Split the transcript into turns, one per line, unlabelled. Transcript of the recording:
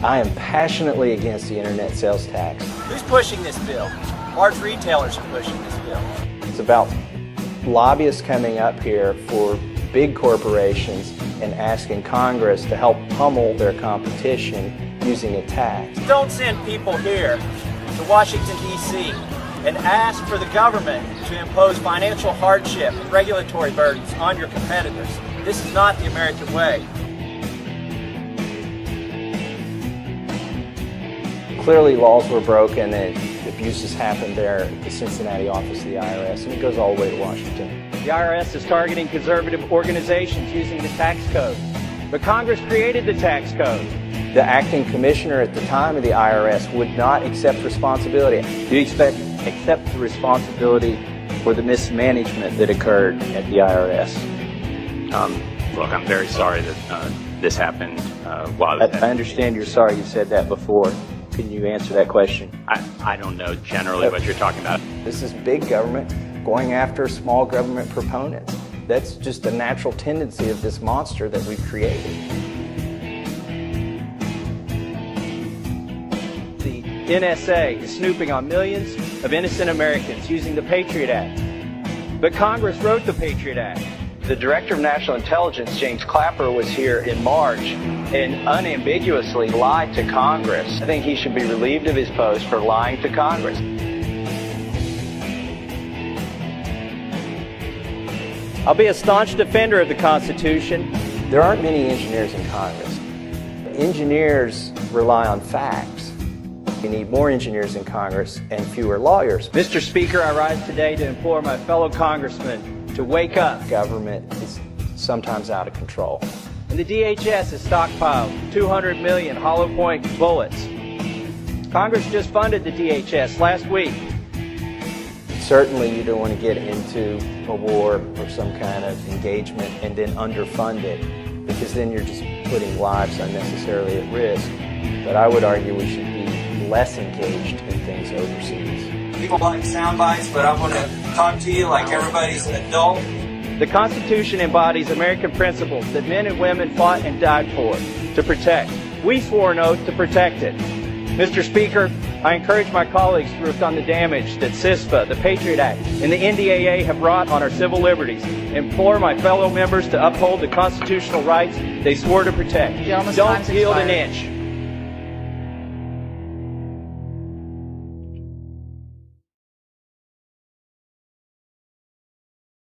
I am passionately against the internet sales tax.
Who's pushing this bill? Large retailers are pushing this bill.
It's about lobbyists coming up here for big corporations and asking Congress to help pummel their competition using a tax.
Don't send people here to Washington, D.C. and ask for the government to impose financial hardship and regulatory burdens on your competitors. This is not the American way.
Clearly laws were broken and abuses happened there at the Cincinnati office of the IRS, and it goes all the way to Washington.
The IRS is targeting conservative organizations using the tax code. But Congress created the tax code.
The acting commissioner at the time of the IRS would not accept responsibility. Do you accept the responsibility for the mismanagement that occurred at the IRS?
Look, I'm very sorry that this happened while
I understand you're sorry you said that before. Can you answer that question?
I don't know generally what you're talking about.
This is big government going after small government proponents. That's just a natural tendency of this monster that we've created.
The NSA is snooping on millions of innocent Americans using the Patriot Act. But Congress wrote the Patriot Act. The Director of National Intelligence, James Clapper, was here in March and unambiguously lied to Congress. I think he should be relieved of his post for lying to Congress. I'll be a staunch defender of the Constitution.
There aren't many engineers in Congress. Engineers rely on facts. We need more engineers in Congress and fewer lawyers.
Mr. Speaker, I rise today to implore my fellow congressmen to wake up.
Government is sometimes out of control.
And the DHS has stockpiled 200 million hollow point bullets. Congress just funded the DHS last week.
Certainly you don't want to get into a war or some kind of engagement and then underfund it, because then you're just putting lives unnecessarily at risk. But I would argue we should be less engaged in things overseas.
People like sound bites, but I want to talk to you like everybody's an adult.
The Constitution embodies American principles that men and women fought and died for, to protect. We swore an oath to protect it. Mr. Speaker, I encourage my colleagues to reflect on the damage that CISPA, the Patriot Act, and the NDAA have wrought on our civil liberties. Implore my fellow members to uphold the constitutional rights they swore to protect. Don't yield an inch.